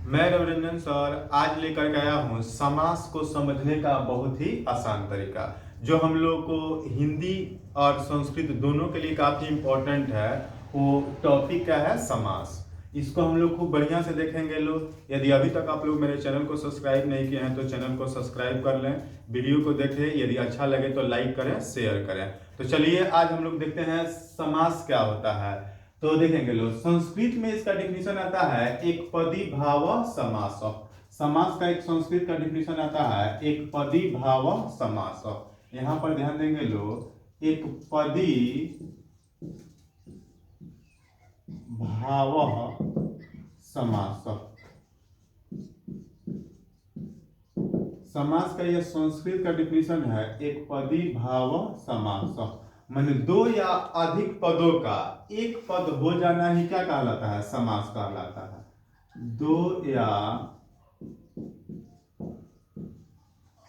मैं रविरंजन सर आज लेकर के आया हूँ समास को समझने का बहुत ही आसान तरीका, जो हम लोग को हिंदी और संस्कृत दोनों के लिए काफ़ी इम्पोर्टेंट है। वो टॉपिक क्या है? समास। इसको हम लोग खूब बढ़िया से देखेंगे लोग। यदि अभी तक आप लोग मेरे चैनल को सब्सक्राइब नहीं किए हैं तो चैनल को सब्सक्राइब कर लें, वीडियो को देखें, यदि अच्छा लगे तो लाइक करें, शेयर करें। तो चलिए आज हम लोग देखते हैं समास क्या होता है। तो देखेंगे लोग, संस्कृत में इसका डिफिनीशन आता है एक पदी भाव समास। समास का एक संस्कृत का डिफिनीशन आता है एक पदी भाव समास। यहां पर ध्यान देंगे लोग, एक पदी भाव समास। समास का यह संस्कृत का डिफिनीशन है एक पदी भाव समास। माने दो या अधिक पदों का एक पद हो जाना ही क्या कहलाता है? समास कहलाता है। दो या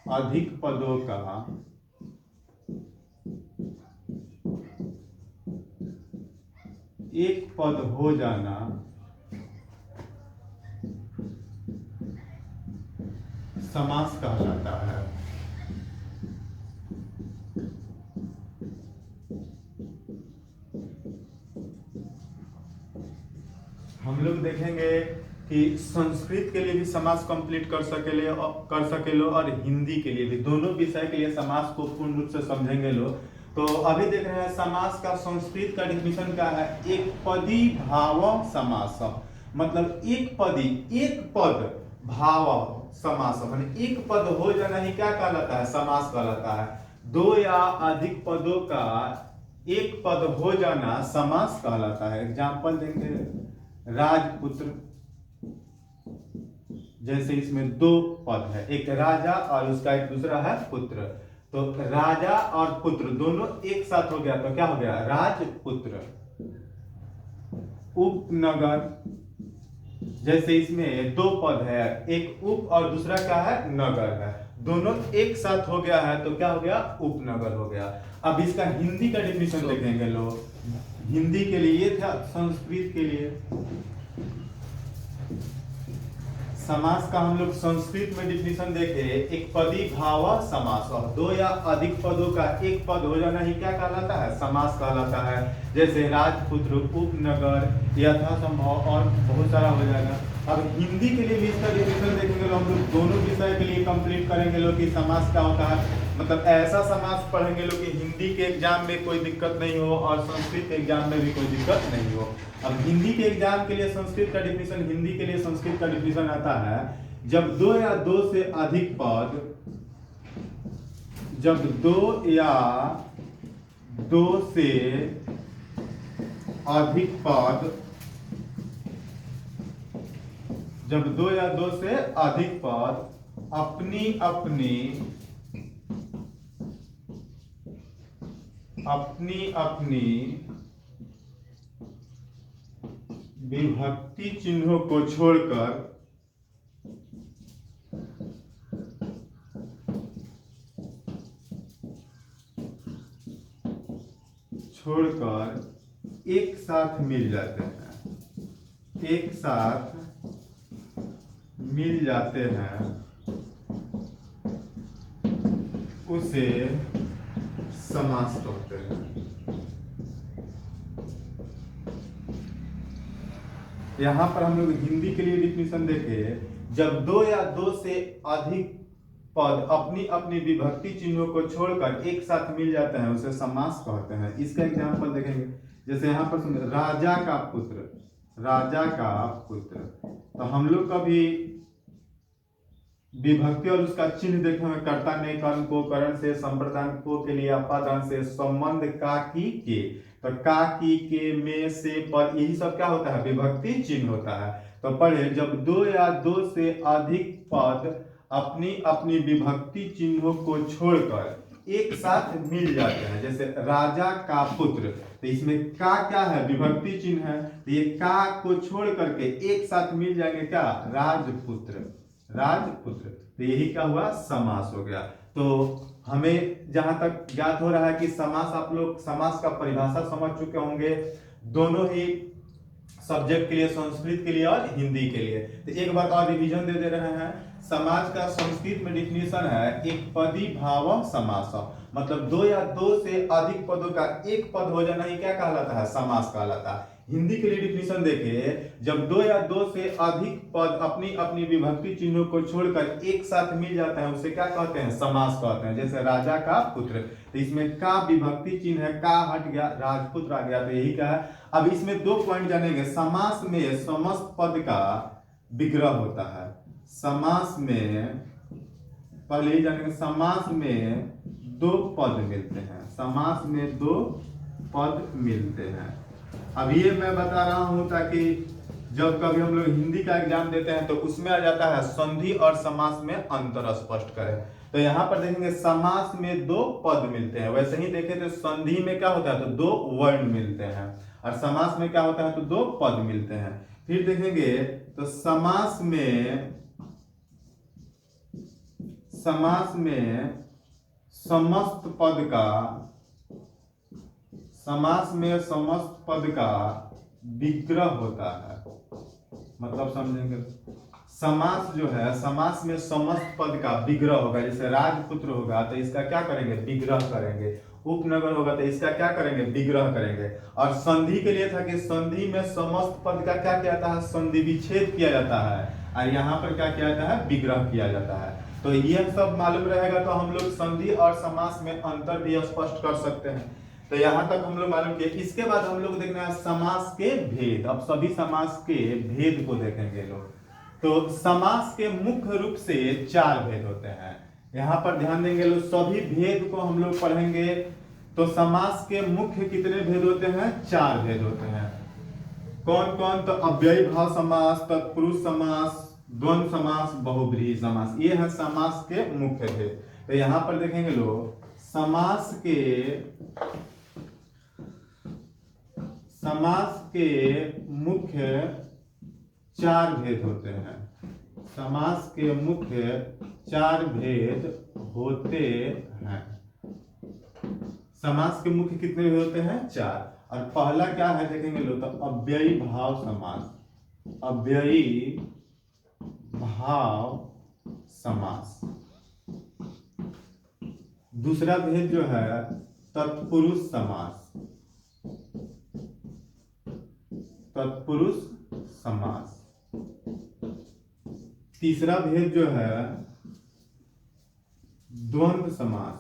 अधिक पदों का एक पद हो जाना समास कहलाता है। हम लोग देखेंगे कि संस्कृत के लिए भी समास कंप्लीट कर सकेलो और हिंदी के लिए भी, दोनों विषय के लिए समास को पूर्ण रूप से समझेंगे लोग। तो अभी देख रहे हैं समास का संस्कृत का डिफिनीशन क्या है? एक पदी भाव समास। मतलब एक पदी, एक पद, भाव समास, माने एक पद हो जाना ही क्या कहलाता है? समास कहलाता है। दो या अधिक पदों का एक पद हो जाना समास कहलाता है। एग्जाम्पल देंगे, राजपुत्र। जैसे इसमें दो पद है, एक राजा और उसका एक दूसरा है पुत्र। तो राजा और पुत्र दोनों एक साथ हो गया तो क्या हो गया? राजपुत्र। उपनगर, जैसे इसमें दो पद है, एक उप और दूसरा क्या है? नगर है। दोनों एक साथ हो गया है तो क्या हो गया? उपनगर हो गया। अब इसका हिंदी का डिफिनीशन देखेंगे लोग। हिंदी के लिए ये था, संस्कृत के लिए समास का हम लोग संस्कृत में डिफिनीशन देखे, एक पदी भाव समास। और दो या अधिक पदों का एक पद हो जाना ही क्या कहलाता है? समास कहलाता है। जैसे राजपुत्र, उपनगर, यथासंभव और बहुत सारा हो जाएगा। अब हिंदी के लिए भी इसका डिफिनीशन देखेंगे लोग। हम लोग दोनों विषय के लिए कंप्लीट करेंगे लोग कि समास क्या होता है। मतलब ऐसा समास पढ़ेंगे लोग कि हिंदी के एग्जाम में कोई दिक्कत नहीं हो और संस्कृत के एग्जाम में भी कोई दिक्कत नहीं हो। अब हिंदी के एग्जाम के लिए संस्कृत का डिफिनीशन, हिंदी के लिए संस्कृत का डिफिनीशन आता है जब दो या दो से अधिक पद, जब दो या दो से अधिक पद, जब दो या दो से अधिक पद अपनी अपनी अपनी अपनी विभक्ति चिन्हों को छोड़कर एक साथ मिल जाते हैं, एक साथ मिल जाते हैं, उसे समास कहते हैं। यहां पर हम लोग हिंदी के लिए डिफिनीशन देखे, जब दो या दो से अधिक पद अपनी अपनी विभक्ति चिन्हों को छोड़कर एक साथ मिल जाते हैं उसे समास कहते हैं। इसका एग्जांपल देखेंगे, जैसे यहाँ पर सुनिए, राजा का पुत्र, राजा का पुत्र। तो हम लोग कभी विभक्ति और उसका चिन्ह देखे हुए, कर्ता ने कर्म को, करण से, संप्रदान को के लिए, अपादान से, संबंध का की के। तो का की के, में से, पर, यही सब क्या होता है? विभक्ति चिन्ह होता है। तो पढ़े, जब दो या दो से अधिक पद अपनी अपनी विभक्ति चिन्हों को छोड़कर एक साथ मिल जाते हैं, जैसे राजा का पुत्र। तो इसमें का क्या है? विभक्ति चिन्ह है। तो ये का को छोड़ करके एक साथ मिल जाएंगे क्या? राजपुत्र, राजपुत्र। तो यही क्या हुआ? समास हो गया। तो हमें जहां तक ज्ञात हो रहा है कि समास, आप लोग समास का परिभाषा समझ चुके होंगे। दोनों ही सब्जेक्ट के लिए, संस्कृत के लिए और हिंदी के लिए। तो एक बार और रिवीजन दे रहे हैं। समाज का संस्कृत में डिफिनीशन है एक पदी भाव समास, मतलब दो या दो से अधिक पदों का एक पद हो जाना ही क्या कहलाता है, समास कहलाता है। हिंदी के लिए डिफिनीशन देखिए, जब दो या दो से अधिक पद अपनी अपनी विभक्ति चिन्हों को छोड़कर एक साथ मिल जाते हैं उसे क्या कहते हैं, समास कहते हैं। जैसे राजा का पुत्र, तो इसमें का विभक्ति चिन्ह है, का हट गया, राजपुत्र आ गया, तो यही क्या है। अब इसमें दो पॉइंट जानेंगे। समास में समस्त पद का विग्रह होता है। समास में पहले ही जानेंगे, समास में दो पद मिलते हैं, समास में दो पद मिलते हैं। अब ये मैं बता रहा हूं ताकि जब कभी हम लोग हिंदी का एग्जाम देते हैं तो उसमें आ जाता है संधि और समास में अंतर स्पष्ट करें। तो यहाँ पर देखेंगे समास में दो पद मिलते हैं, वैसे ही देखें तो संधि में क्या होता है, तो दो वर्ण मिलते हैं, और समास में क्या होता है, तो दो पद मिलते हैं। फिर देखेंगे तो समास में समस्त पद का, समास में समस्त पद का विग्रह होता है। मतलब समझेंगे, समास जो है, समास में समस्त पद का विग्रह होगा। जैसे राजपुत्र होगा तो इसका क्या करेंगे, विग्रह करेंगे। उपनगर होगा तो इसका क्या करेंगे, विग्रह करेंगे। और संधि के लिए था कि संधि में समस्त पद का क्या किया जाता है, संधि विच्छेद किया जाता है, और यहाँ पर क्या किया जाता है, विग्रह किया जाता है। तो ये सब मालूम रहेगा तो हम लोग संधि और समास में अंतर भी स्पष्ट कर सकते हैं। तो यहाँ तक हम लोग मालूम किए। इसके बाद हम लोग देखना है समास के भेद। अब सभी समास के भेद को देखेंगे लोग। तो समास के मुख्य रूप से चार भेद होते हैं। यहाँ पर ध्यान देंगे लोग, सभी भेद को हम लोग पढ़ेंगे। तो समास के मुख्य कितने भेद होते हैं, चार भेद होते हैं। कौन कौन, तो अव्ययी भाव समास, तत्पुरुष समास, द्वंद्व समास, बहुब्रीहि समास, ये है समास के मुख्य भेद। तो यहाँ पर देखेंगे लोग, समास के मुख्य चार भेद होते हैं। समास के मुख्य चार भेद होते हैं। समास के मुख्य कितने भेद होते हैं, चार। और पहला क्या है देखेंगे लोग, तो अव्ययी भाव समास, अव्ययी भाव समास। दूसरा भेद जो है तत्पुरुष समास, तत्पुरुष समास। तीसरा भेद जो है द्वंद्व समास।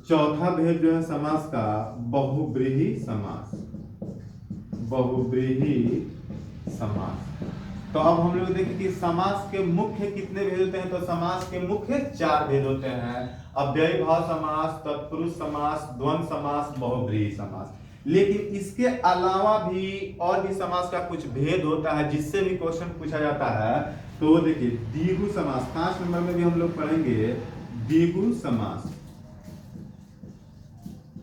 चौथा भेद जो है समास का बहुब्रीहि समास, बहुब्रीहि समास। तो अब हम लोग देखें कि समास के मुख्य कितने भेद होते हैं, तो समास के मुख्य चार भेद होते हैं। अव्ययी भाव समास, तत्पुरुष समास, द्वंद्व समास, बहुब्रीहि समास। लेकिन इसके अलावा भी और भी समास का कुछ भेद होता है जिससे भी क्वेश्चन पूछा जाता है। तो देखिए द्विगु समास, 5 नंबर में भी हम लोग पढ़ेंगे द्विगु समास।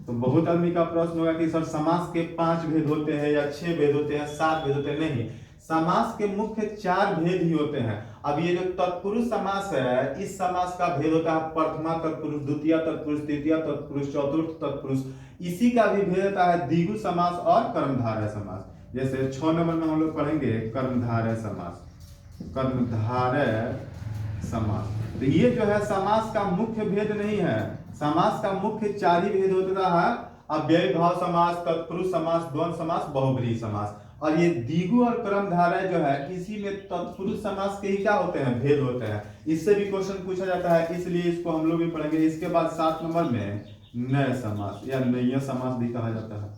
तो बहुत आदमी का प्रश्न होगा कि सर समास के 5 भेद होते हैं या 6 भेद होते हैं, 7 भेद होते हैं। नहीं, समास के मुख्य 4 भेद ही होते हैं। अब ये जो तत्पुरुष समास है, इस समास का भेद होता है प्रथमा तत्पुरुष, द्वितीय तत्पुरुष, तृतीय तत्पुरुष, चतुर्थ तत्पुरुष। इसी का भी भेद होता है द्विगु समास और कर्मधारय समास। जैसे 6 नंबर में हम लोग पढ़ेंगे कर्मधारय समास, कर्मधारय समास। तो ये जो है समास का मुख्य भेद नहीं है। समास का मुख्य 4 ही भेद होता है, अव्ययी भाव समास, तत्पुरुष समास, द्वंद्व समास, बहुब्रीहि समास। और ये द्विगु और कर्मधारय जो है, इसी में तत्पुरुष समास के ही क्या होते हैं, भेद होते हैं। इससे भी क्वेश्चन पूछा जाता है, इसलिए इसको हम लोग भी पढ़ेंगे। इसके बाद 7 नंबर में नय समास या नय्य समास भी कहा जाता है।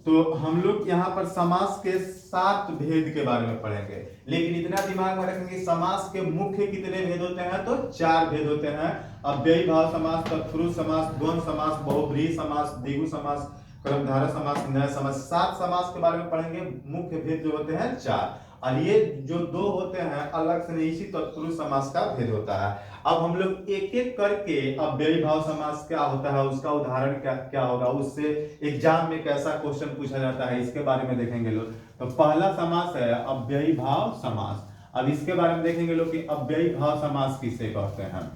तो हम लोग यहाँ पर समास के 7 भेद के बारे में पढ़ेंगे। लेकिन इतना दिमाग में रखेंगे, समास के मुख्य कितने भेद होते हैं, तो 4 भेद होते हैं। अव्ययी भाव समास, तत्पुरुष समास, द्वंद्व समास, बहुब्रीहि समास, द्विगु समास, कर्मधारय समास, नय समास। 7 समास के बारे में पढ़ेंगे। मुख्य भेद जो होते हैं 4, और ये जो 2 होते हैं अलग से नहीं, इसी तत्पुरुष समास का भेद होता है। अब हम लोग एक एक करके अव्ययी भाव समास क्या होता है, उसका उदाहरण क्या होगा, उससे एग्जाम में कैसा क्वेश्चन पूछा जाता है, इसके बारे में देखेंगे लोग। तो पहला समास है अव्ययी भाव समास। अब इसके बारे में देखेंगे लोग कि अव्ययी भाव समास किसे कहते हैं।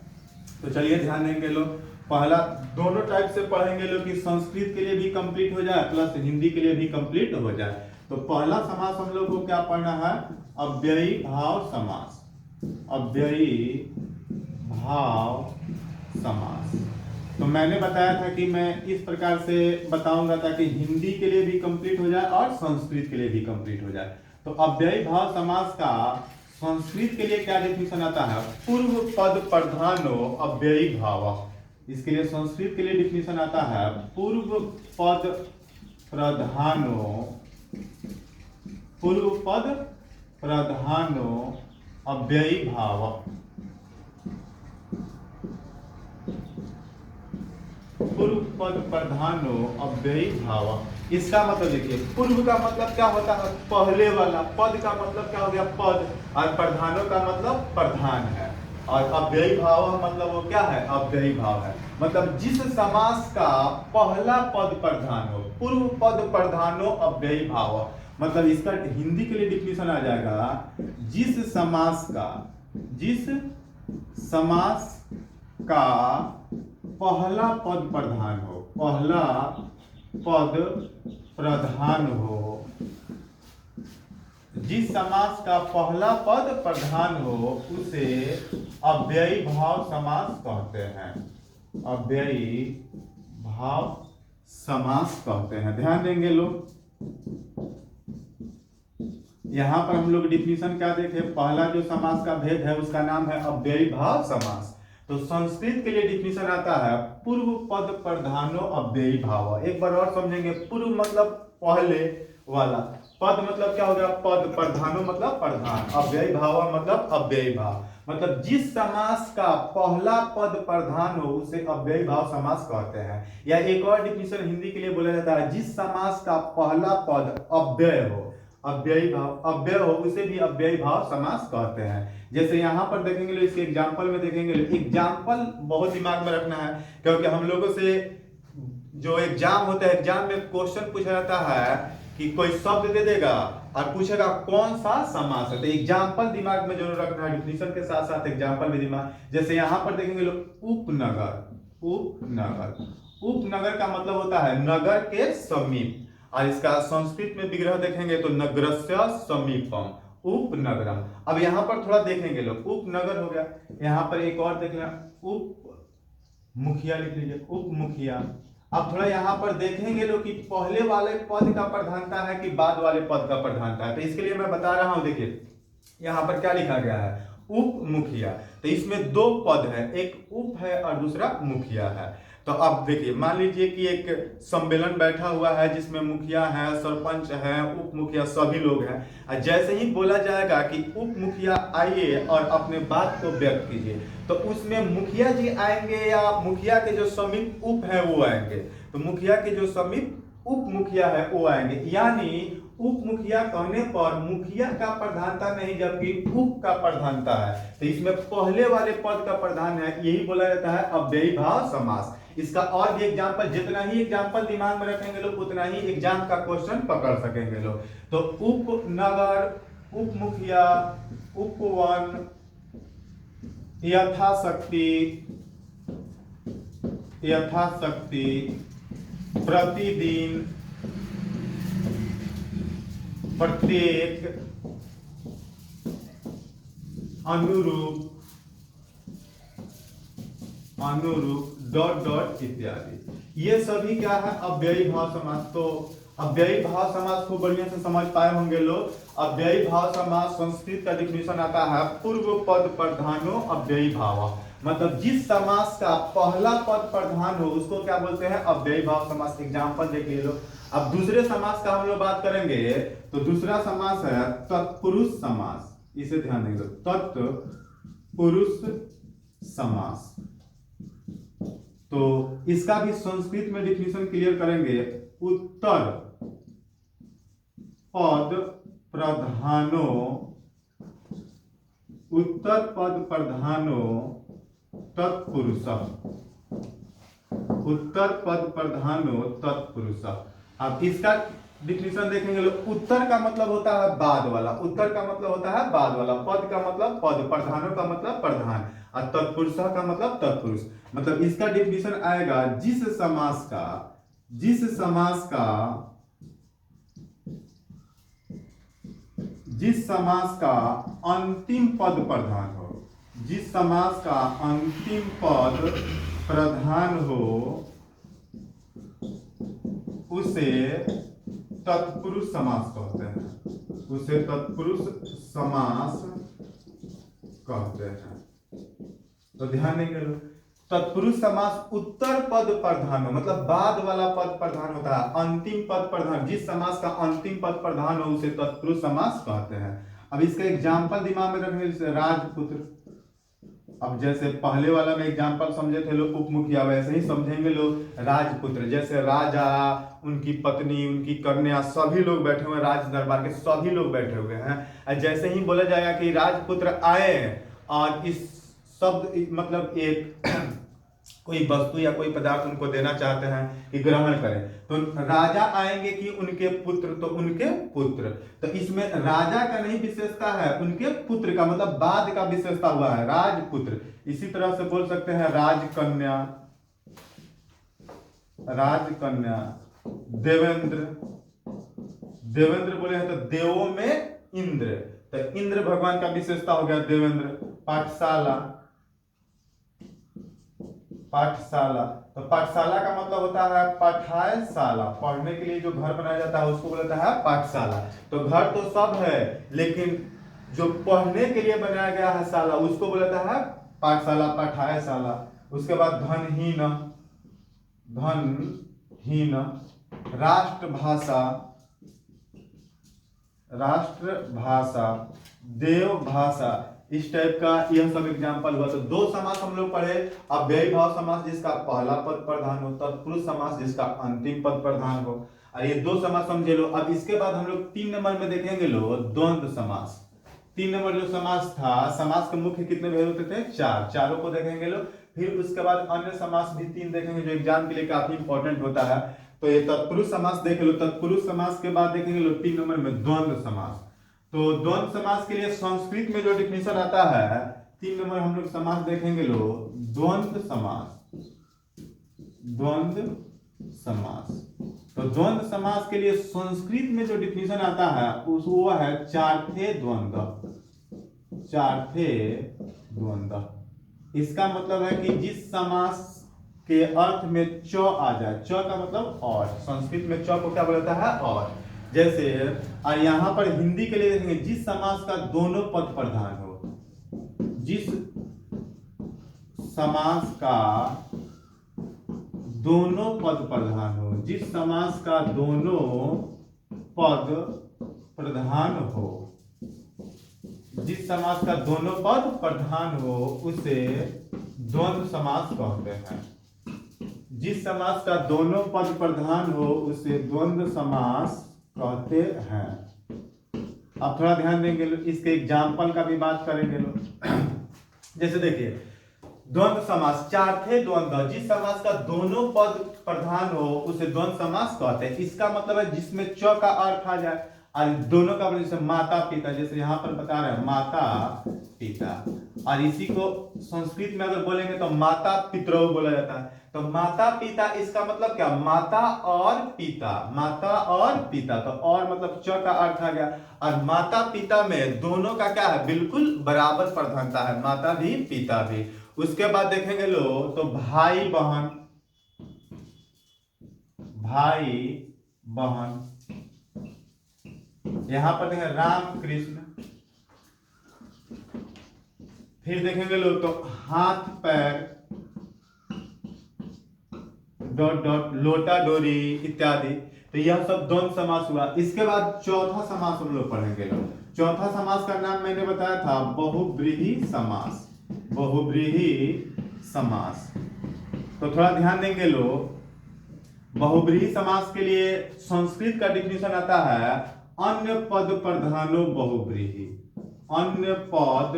तो चलिए ध्यान देंगे लोग। पहला दोनों टाइप से पढ़ेंगे लोग कि संस्कृत के लिए भी कंप्लीट हो जाए प्लस हिंदी के लिए भी कंप्लीट हो जाए। तो पहला समास हम लोग को क्या पढ़ना है, अव्ययी भाव समास। अव्ययी भाव समास। तो मैंने बताया था कि मैं इस प्रकार से बताऊंगा ताकि हिंदी के लिए भी कंप्लीट हो जाए और संस्कृत के लिए भी कंप्लीट हो जाए। तो अव्ययी भाव समास का संस्कृत के लिए क्या डेफिनेशन आता है, पूर्व पद प्रधानो अव्ययी भाव। इसके लिए संस्कृत के लिए डेफिनेशन आता है पूर्व पद प्रधानो, पूर्व पद प्रधानो अव्ययी भाव। पूर्व पद प्रधानो अव्ययी भाव। इसका मतलब देखिए, पूर्व का मतलब क्या होता है, पहले वाला। पद का मतलब क्या हो गया, पद। और प्रधानों का मतलब प्रधान है। और अव्ययी भाव मतलब वो क्या है, अव्ययी भाव है। मतलब जिस समास का पहला पद प्रधान हो, पूर्व पद प्रधानो अव्ययी भाव। मतलब इसका हिंदी के लिए डिफिनेशन आ जाएगा, जिस समास का पहला पद प्रधान हो, पहला पद प्रधान हो, जिस समास का पहला पद प्रधान हो उसे अव्ययी भाव समास कहते हैं। अव्ययी भाव समास कहते हैं। ध्यान देंगे लोग, यहां पर हम लोग डिफिनेशन क्या देखे, पहला जो समास का भेद है उसका नाम है अव्ययी भाव समास। तो संस्कृत के लिए डिफिनेशन आता है पूर्व पद प्रधानो अव्ययी भाव। एक बार और समझेंगे, पूर्व मतलब पहले वाला, पद मतलब क्या हो गया, पद, प्रधानो मतलब प्रधान, अव्ययी भाव मतलब अव्ययी भाव। मतलब जिस समास का पहला पद प्रधान हो उसे अव्ययी भाव समास कहते हैं। या एक और डिफिनेशन हिंदी के लिए बोला जाता है, जिस समास का पहला पद अव्यय हो, अव्ययी भाव अव्यय हो उसे भी अव्ययी भाव समास कहते हैं। जैसे यहाँ पर देखेंगे लोग, इसके एग्जाम्पल में देखेंगे लोग। एग्जाम्पल बहुत दिमाग में रखना है, क्योंकि हम लोगों से जो एग्जाम होता है, एग्जाम में क्वेश्चन पूछा जाता है कि कोई शब्द दे देगा और पूछेगा कौन सा समास है। तो एग्जाम्पल दिमाग में जरूर रखना है, डिफिनेशन के साथ साथ एग्जाम्पल भी दिमाग। जैसे यहाँ पर देखेंगे लोग, उपनगर। उपनगर, उपनगर का मतलब होता है नगर के समीप। और इसका संस्कृत में विग्रह देखेंगे तो नगरस्य समीपम, उपनगरम। अब यहाँ पर थोड़ा देखेंगे लोग, उपनगर हो गया। यहाँ पर एक और देख लें, उप मुखिया लिख लीजिए, उप मुखिया। अब थोड़ा यहाँ पर देखेंगे लोग कि पहले वाले पद का प्रधानता है कि बाद वाले पद का प्रधानता है। तो इसके लिए मैं बता रहा हूं, देखिए यहाँ पर क्या लिखा गया है, उप मुखिया। तो इसमें दो पद है, एक उप है और दूसरा मुखिया है। तो अब देखिए, मान लीजिए कि एक सम्मेलन बैठा हुआ है जिसमें मुखिया है, सरपंच है, उप मुखिया, सभी लोग हैं। और जैसे ही बोला जाएगा कि उप मुखिया आइए और अपने बात को व्यक्त कीजिए, तो उसमें मुखिया जी आएंगे या मुखिया के जो समीप उप है वो आएंगे। तो मुखिया के जो समीप उप मुखिया है वो आएंगे। यानी उप मुखिया कहने पर मुखिया का प्रधानता नहीं जबकि उप का प्रधानता है। तो इसमें पहले वाले पद का प्रधान है, यही बोला जाता है अव्ययी भाव समास। इसका और भी एग्जाम्पल, जितना ही एग्जाम्पल दिमाग में रखेंगे लोग उतना ही एग्जाम का क्वेश्चन पकड़ सकेंगे लोग। तो उपनगर, उप मुखिया, उपवन, यथाशक्ति, यथाशक्ति, प्रतिदिन, प्रत्येक, अनुरूप, अनुरूप, डॉट डॉट इत्यादि। ये सभी क्या है, अव्ययी भाव समास। तो अव्ययी भाव समास को बढ़िया से समझ पाए होंगे लोग। अव्ययी भाव समास संस्कृत का डिफिनेशन आता है पूर्व पद प्रधानो अव्ययी भाव। मतलब जिस समास का पहला पद प्रधान हो उसको क्या बोलते हैं, अव्ययी भाव समास। एग्जाम्पल देखिए लोग। अब दूसरे समास का हम लोग बात करेंगे तो दूसरा समास है तत्पुरुष समास। इसे ध्यान देंगे, तत्पुरुष समास। तो इसका भी संस्कृत में डिफिनेशन क्लियर करेंगे, उत्तर पद प्रधानो, उत्तर पद प्रधानो तत्पुरुष, उत्तर पद प्रधानो तत्पुरुष। अब इसका डिफिनेशन देखेंगे लोग। उत्तर का मतलब होता है बाद वाला, उत्तर का मतलब होता है बाद वाला, पद का मतलब पद, प्रधानों का मतलब प्रधान, और तत्पुरुष का मतलब तत्पुरुष। मतलब इसका डिफिनेशन आएगा जिस समास का अंतिम पद प्रधान हो, जिस समास का अंतिम पद प्रधान हो उसे तत्पुरुष समास कहते हैं, उसे तत्पुरुष समास कहते हैं। तो ध्यान देंगे लोग, तत्पुरुष समास उत्तर पद प्रधान हो, मतलब बाद वाला पद प्रधान होता है, अंतिम पद प्रधान, जिस समास का अंतिम पद प्रधान हो उसे तत्पुरुष समास कहते हैं। अब इसका एग्जाम्पल दिमाग में रखने, जैसे राजपुत्र। अब जैसे पहले वाला में एग्जाम्पल समझे थे लोग उप मुखिया, वैसे ही समझेंगे लोग राजपुत्र। जैसे राजा, उनकी पत्नी, उनकी कन्या, सभी लोग बैठे हुए हैं, राज दरबार के सभी लोग बैठे हुए हैं। जैसे ही बोला जाएगा कि राजपुत्र आए और इस शब्द मतलब एक कोई वस्तु या कोई पदार्थ उनको देना चाहते हैं कि ग्रहण करें, तो राजा आएंगे कि उनके पुत्र, तो उनके पुत्र। तो इसमें राजा का नहीं विशेषता है, उनके पुत्र का, मतलब बाद का विशेषता हुआ है, राजपुत्र। इसी तरह से बोल सकते हैं राजकन्या, राजकन्या, देवेंद्र, देवेंद्र बोले हैं तो देवों में इंद्र, तो इंद्र भगवान का विशेषता हो गया देवेंद्र। पाठशाला, पाठशाला, तो पाठशाला का मतलब होता है पाठशाला, पढ़ने के लिए जो घर बनाया जाता है उसको बोलता है पाठशाला। तो घर तो सब है, लेकिन जो पढ़ने के लिए बनाया गया है शाला उसको बोलता है पाठशाला, पाठशाला। उसके बाद धनहीन, धनहीन, राष्ट्रभाषा, राष्ट्रभाषा, देवभाषा, इस टाइप का यह सब एग्जाम्पल हुआ। तो दो समास हम लोग पढ़े। अव्ययी भाव समास जिसका पहला पद प्रधान हो, तत्पुरुष समास जिसका अंतिम पद प्रधान हो, और ये दो समास समझे लो। अब इसके बाद हम लोग 3 नंबर में देखेंगे लो द्वंद्व समास। 3 नंबर जो समास था, समास के मुख्य कितने भेद होते थे? 4, चारों को देखेंगे लो। फिर उसके बाद अन्य समास भी 3 देखेंगे जो एग्जाम के लिए काफी इंपॉर्टेंट होता है। तो ये तत्पुरुष समास देख लो, तत्पुरुष समास के बाद देखेंगे लो 3 नंबर में द्वंद्व समास। तो द्वंद्व समास के लिए संस्कृत में जो डिफिनेशन आता है, 3 नंबर हम लोग समास देखेंगे लो, द्वंद्व समास, द्वंद्व समास। तो द्वंद्व समास के लिए संस्कृत में जो डिफिनेशन आता है वो है चार्थे द्वंद्व, चार्थे द्वंद्व। इसका मतलब है कि जिस समास के अर्थ में च आ जाए, च का मतलब और, संस्कृत में च को क्या बोलता है? और। जैसे और यहां पर हिंदी के लिए देखेंगे, जिस समास का दोनों पद प्रधान हो, जिस समास का दोनों पद प्रधान हो, जिस समास का दोनों पद प्रधान हो, जिस समास का दोनों पद प्रधान हो उसे द्वंद्व समास कहते हैं। जिस समास का दोनों पद प्रधान हो उसे द्वंद्व समास कहते हैं। अब थोड़ा ध्यान देंगे, इसके एग्जाम्पल का भी बात करेंगे लोग। जैसे देखिए द्वंद्व समास, चार्थे द्वंद्व, जिस समास का दोनों पद प्रधान हो उसे द्वंद्व समास कहते हैं। इसका मतलब है जिसमें च का अर्थ आ जाए और दोनों का, जैसे माता पिता, जैसे यहाँ पर बता रहे हैं माता पिता, और इसी को संस्कृत में अगर बोलेंगे तो माता पितरौ बोला जाता है। तो माता पिता, इसका मतलब क्या? माता और पिता, माता और पिता। तो और मतलब च का अर्थ आ गया, और माता पिता में दोनों का क्या है? बिल्कुल बराबर प्रधानता है, माता भी पिता भी। उसके बाद देखेंगे लो तो भाई बहन, भाई बहन, यहां पर देखेंगे राम कृष्ण। फिर देखेंगे लोग तो हाथ पैर, डॉट डॉट, लोटा डोरी इत्यादि। तो यह सब द्वंद्व समास हुआ। इसके बाद चौथा समास हम लोग पढ़ेंगे लोग। चौथा समास का नाम मैंने बताया था बहुव्रीहि समास, बहुव्रीहि समास। तो थोड़ा ध्यान देंगे लोग, बहुव्रीहि समास के लिए संस्कृत का डिफिनेशन आता है अन्य पद प्रधानो बहुव्रीहि, अन्य पद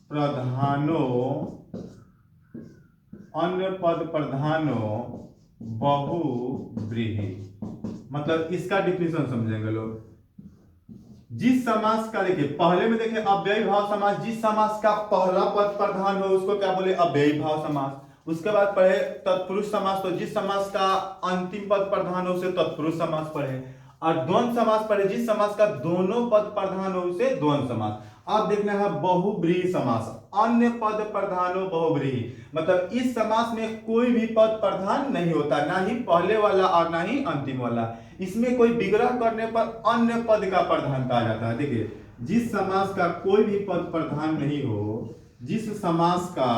प्रधानो, अन्य पद प्रधानो बहुव्रीहि। मतलब इसका डिफिनेशन समझेंगे लोग। जिस समास का देखिए पहले में देखिए अव्ययी भाव समास, जिस समास का पहला पद प्रधान हो उसको क्या बोले अव्ययी भाव समास। उसके बाद पढ़े तत्पुरुष समास, तो जिस समास का अंतिम पद प्रधान हो उसे तत्पुरुष समास पढ़े। और द्वंद्व समास पढ़े, जिस समास का दोनों पद प्रधान हो उसे द्वंद्व समास। अब देखना है बहुब्रीहि समास, अन्य पद प्रधान हो बहुब्रीहि, मतलब इस समास में कोई भी पद प्रधान नहीं होता, ना ही पहले वाला और ना ही अंतिम वाला। इसमें कोई विग्रह करने पर अन्य पद का प्रधानता आ जाता है। देखिए जिस समास का कोई भी पद प्रधान नहीं हो, जिस समास का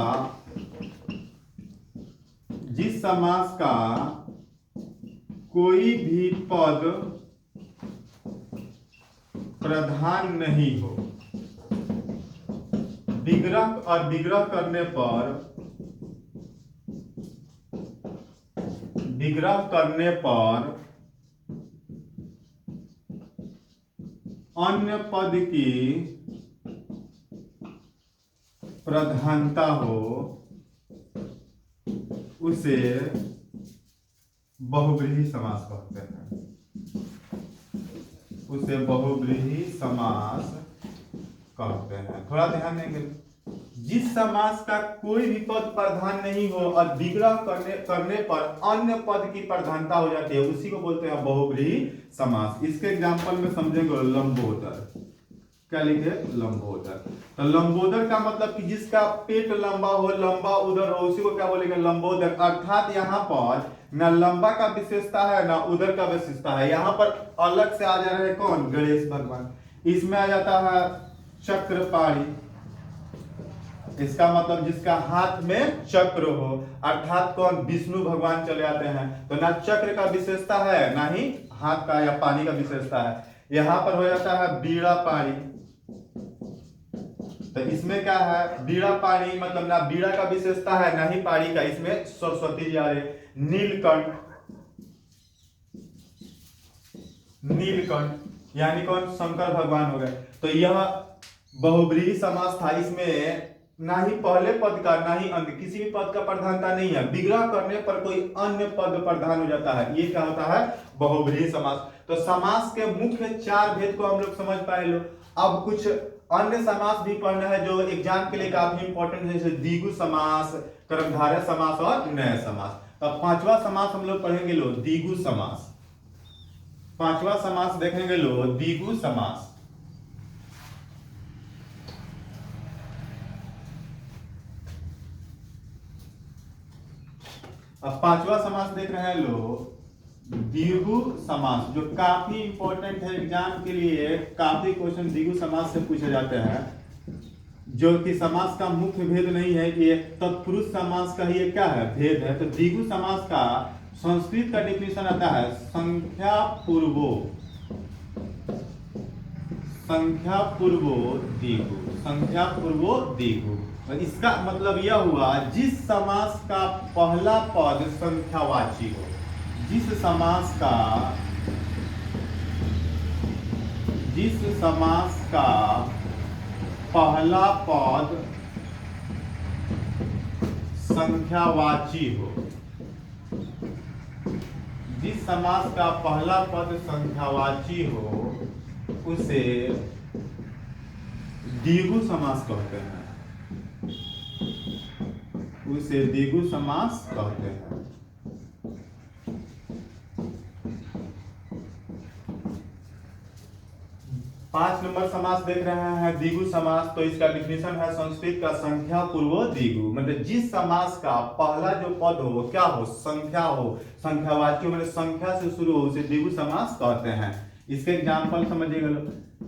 कोई भी पद प्रधान नहीं हो, विग्रह करने पर अन्य पद की प्रधानता हो उसे बहुब्रीहि समास कहते हैं, उसे बहुब्रीहि समास कहते हैं। थोड़ा ध्यान देंगे, जिस समास का कोई भी पद प्रधान नहीं हो और विग्रह करने पर अन्य पद की प्रधानता हो जाती है उसी को बोलते हैं बहुब्रीहि समास। इसके एग्जांपल में समझेंगे लंबोदर। क्या लिखे लंबोदर, तो लंबोदर का मतलब कि जिसका पेट लंबा हो, लंबा उदर हो, उसी को क्या बोलेंगे लंबोदर। अर्थात यहाँ पर ना लंबा का विशेषता है ना उदर का विशेषता है, यहाँ पर अलग से आ जा रहे हैं कौन गणेश भगवान। इसमें आ जाता है चक्रपाणी, इसका मतलब जिसका हाथ में चक्र हो, अर्थात कौन विष्णु भगवान चले आते हैं। तो ना चक्र का विशेषता है ना ही हाथ का या पानी का विशेषता है। यहां पर हो जाता है बीड़ा पाणी, तो इसमें क्या है बीड़ा पाणी मतलब ना बीड़ा का विशेषता है ना ही पाणी का, इसमें सरस्वती जी आ रहे। नीलकंठ, नीलकंठ यानी कौन शंकर भगवान हो गए। तो यह बहुब्रीहि समास था, इसमें ना ही पहले पद का ना ही अंत किसी भी पद का प्रधानता नहीं है, विग्रह करने पर कोई अन्य पद प्रधान हो जाता है, ये क्या होता है बहुब्रीहि समास। तो समास के मुख्य 4 भेद को हम लोग समझ पाए लो। अब कुछ अन्य समास भी पढ़ना है जो एग्जाम के लिए काफी इंपॉर्टेंट है, जैसे द्विगु समास, कर्मधारय समास और नय समास। तो 5वां समास हम लोग पढ़ेंगे लो द्विगु समास। 5वां समास देखेंगे लो द्विगु समास। अब 5वां समास देख रहे हैं लोग द्विगु समास, जो काफी इंपॉर्टेंट है एग्जाम के लिए। काफी क्वेश्चन द्विगु समास से पूछे जाते हैं, जो कि समास का मुख्य भेद नहीं है, ये तत्पुरुष समास का ही क्या है भेद है। तो द्विगु समास का संस्कृत का डिफिनेशन आता है संख्या पूर्वो द्विगु, संख्या पूर्वो द्विगु। इसका मतलब यह हुआ जिस समास का पहला पद संख्यावाची हो, जिस समास का पहला पद संख्यावाची हो, जिस समास का पहला पद संख्यावाची हो उसे द्विगु समास कहते हैं, उसे द्विगु समास कहते हैं। 5 नंबर समास देख रहे हैं द्विगु समास। तो इसका डिफिनेशन है संस्कृत का संख्या पूर्व द्विगु, मतलब जिस समास का पहला जो पद हो वो क्या हो संख्या हो, संख्यावाची हो, मतलब संख्या से शुरू हो, उसे द्विगु समास कहते हैं। इसके एग्जांपल समझिएगा,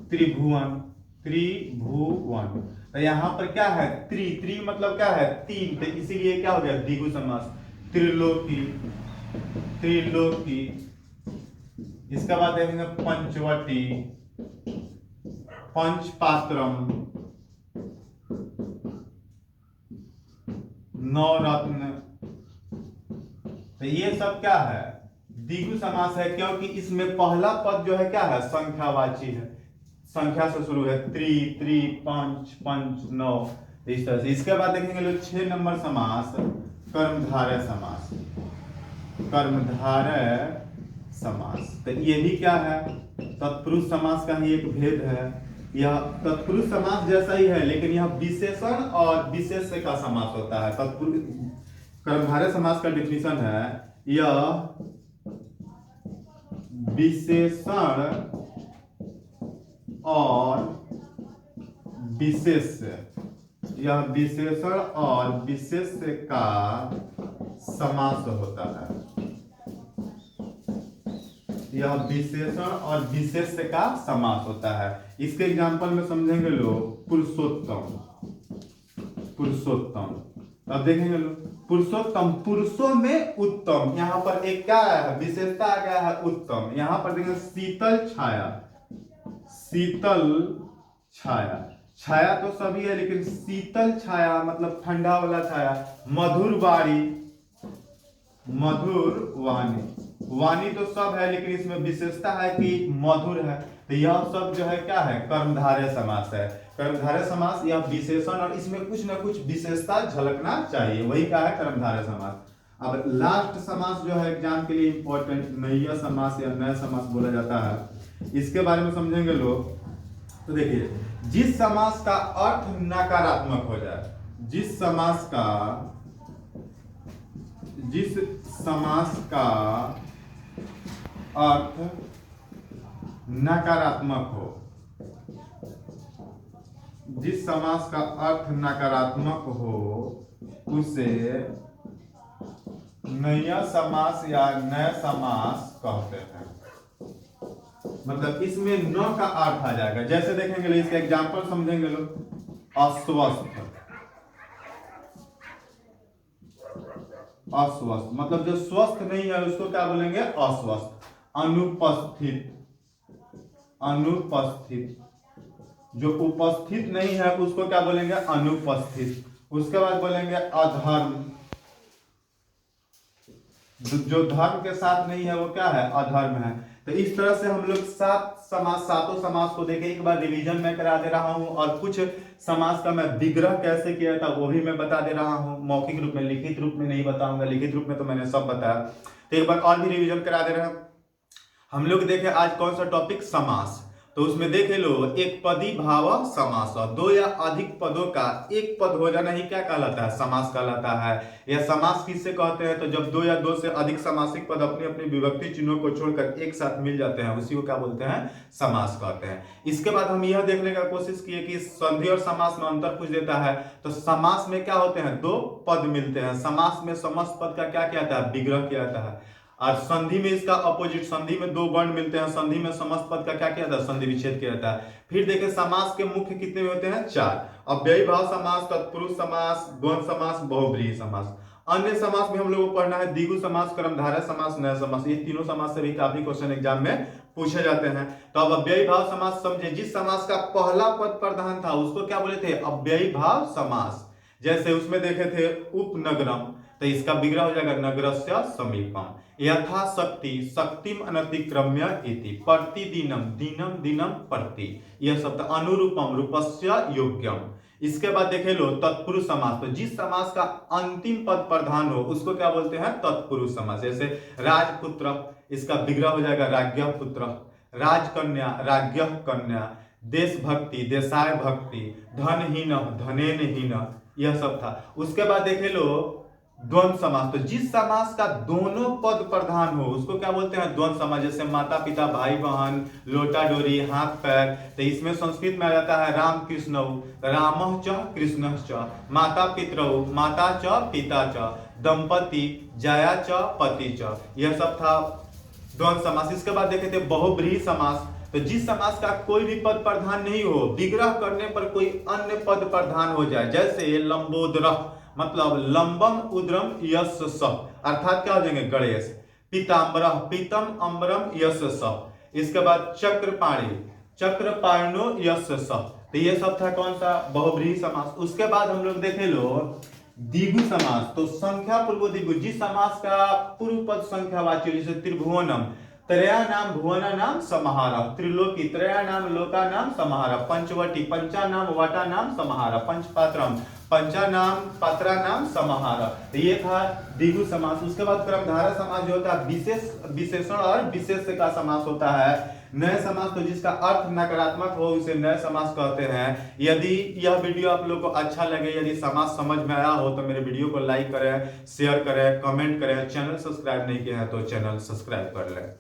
त्रिभुवन, त्रिभुवन। तो यहाँ पर क्या है त्रि मतलब क्या है 3, तो इसीलिए क्या हो गया द्विगु समास। त्रिलोकी, त्रिलोकी। इसके बाद देखेंगे पंचवटी, पंचपात्रम, नवरत्न। तो ये सब क्या है द्विगु समास है, क्योंकि इसमें पहला पद जो है क्या है संख्यावाची है, संख्या से शुरू है। त्रि, पंच, पंच, नौ, इस तरह से। इसके बाद देखेंगे लोग 6 नंबर समास कर्मधारय समास। कर्मधारय समास। तो ये भी क्या है, तत्पुरुष समास का ही एक भेद है। यह तत्पुरुष समास जैसा ही है, लेकिन यह विशेषण और विशेष्य का समास होता है। तत्पुरुष कर्मधारय समास का डिफिनीशन है, यह विशेषण और विशेष्य, यह विशेषण और विशेष्य का समास होता है। यह विशेषण और विशेष्य का समास होता है। इसके एग्जांपल में समझेंगे लोग, पुरुषोत्तम। पुरुषोत्तम अब देखेंगे लोग, पुरुषोत्तम, पुरुषों में उत्तम। यहाँ पर एक क्या है, विशेषता आ गया है उत्तम। यहाँ पर देखेंगे शीतल छाया। शीतल छाया, छाया तो सभी है, लेकिन शीतल छाया मतलब ठंडा वाला छाया। मधुर वाणी, मधुर वाणी, वाणी तो सब है, लेकिन इसमें विशेषता है कि मधुर है। तो यह सब जो है क्या है, कर्मधारय समास है। कर्मधारय समास यह विशेषण और इसमें कुछ ना कुछ विशेषता झलकना चाहिए, वही क्या है, कर्मधारय समास। अब लास्ट समास जो है एग्जाम के लिए इंपॉर्टेंट, नैया समास या नया समास बोला जाता है। इसके बारे में समझेंगे लोग। तो देखिए, जिस समास का अर्थ नकारात्मक हो जाए, जिस समास का अर्थ नकारात्मक हो, जिस समास का अर्थ नकारात्मक हो उसे नया समास या नया समास कहते हैं। मतलब इसमें न का अर्थ आ जाएगा। जैसे देखेंगे इसका एग्जांपल समझेंगे लोग, अस्वस्थ। अस्वस्थ मतलब जो स्वस्थ नहीं है उसको क्या बोलेंगे, अस्वस्थ। अनुपस्थित, अनुपस्थित, जो उपस्थित नहीं है उसको क्या बोलेंगे, अनुपस्थित। उसके बाद बोलेंगे अधर्म, जो धर्म के साथ नहीं है वो क्या है, अधर्म है। तो इस तरह से हम लोग सातों समास को देखे। एक बार रिवीजन में करा दे रहा हूं, और कुछ समास का मैं विग्रह कैसे किया था वो भी मैं बता दे रहा हूं, मौखिक रूप में, लिखित रूप में नहीं बताऊंगा। लिखित रूप में तो मैंने सब बताया। तो एक बार और भी रिवीजन करा दे रहे हैं। हम लोग देखे आज कौन सा टॉपिक, समास। तो उसमें देखे लो, एक पदी भाव समास, दो या अधिक पदों का एक पद हो जाना ही क्या कहलाता है, समास कहलाता है। यह समास किससे कहते हैं, तो जब दो या दो से अधिक समासिक पद अपनी अपनी विभक्ति चिन्हों को छोड़कर एक साथ मिल जाते हैं, उसी को क्या बोलते हैं, समास कहते हैं। इसके बाद हम यह देखने का कोशिश किए कि संधि और समास में अंतर पूछ देता है। तो समास में क्या होते हैं, दो पद मिलते हैं। समास में समस्त पद का क्या किया जाता है, विग्रह किया जाता है। और संधि में इसका अपोजिट, संधि में दो वर्ण मिलते हैं, संधि में समस्त पद का क्या किया जाता है, संधि विच्छेद किया जाता है। फिर देखें समास के मुख्य कितने होते हैं, चार। अव्ययी भाव समास, तत्पुरुष समास, द्वंद्व समास, बहुब्रीहि समास। अन्य समास में हम लोगों को पढ़ना है द्विगु समास, कर्मधारय समास, नया समास। ये तीनों समास से भी काफी क्वेश्चन एग्जाम में पूछे जाते हैं। तो अब अव्ययी भाव समास समझे, जिस समास का पहला पद प्रधान था उसको क्या बोले थे, अव्ययी भाव समास। जैसे उसमें देखे थे उपनगरम, तो इसका विग्रह हो जाएगा नगरस्य समीपम। यथा शक्ति, शक्तिम अनतिक्रम्य इति। प्रतिदिनम, दिनम दिनम प्रति, यह सब था। अनुरूपम, रूपस्य योग्यम। इसके बाद देखे लो तत्पुरुष समास। तो जिस समास का अंतिम पद प्रधान हो उसको क्या बोलते हैं, तत्पुरुष समास। जैसे राजपुत्र, इसका विग्रह हो जाएगा राज्ञ पुत्र। राजकन्या, राज्ञ कन्या। देशभक्ति, देशाय भक्ति। धनहीन, धनेनहीन, यह सब था। उसके बाद देखे लो द्वंद्व समास। तो जिस समास का दोनों पद प्रधान हो उसको क्या बोलते हैं, द्वंद्व समास। जैसे माता पिता, भाई बहन, लोटा डोरी, हाथ पैर। तो इसमें संस्कृत में आ जाता है राम कृष्णौ, रामः च कृष्णः च। माता पितरौ, माता च पिता च। दंपति, जया च पति च। यह सब था द्वंद्व समास। इसके बाद देखे थे बहुब्रीहि समास। तो जिस समास का कोई भी पद प्रधान नहीं हो, विग्रह करने पर कोई अन्य पद प्रधान हो जाए। जैसे लंबोदरः मतलब लंबम उद्रम यश स, अर्थात क्या हो जाएंगे, गणेश। पीताम्बरः, पीतम अम्बरम यश स। इसके बाद चक्रपाणी, चक्रपाणो यश स। तो ये सब था कौन सा, बहुब्रीहि समास। उसके बाद हम लोग देखे लो द्विगु समास। तो संख्या पूर्व द्विगु, जिस समास का पूर्व पद संख्यावाची, जैसे त्रिभुवनम, त्रया नाम भुवना नाम समाहार। त्रिलोकी, त्रया नाम लोका नाम समाहार। पंचवटी, पंचा नाम वटा नाम समाहार। पंचपात्रम, पंचा नाम पात्रा नाम समाहार, तो ये था द्विगु समास। उसके बाद क्रमधारय समास जो होता है विशेष विशेषण और विशेष्य का समास होता है। नए समास तो जिसका अर्थ नकारात्मक हो उसे नए समास कहते हैं। यदि यह वीडियो आप लोग को अच्छा लगे, यदि समास समझ में आया हो तो मेरे वीडियो को लाइक करें, शेयर करें, कमेंट करें। चैनल सब्सक्राइब नहीं किया है तो चैनल सब्सक्राइब कर लें।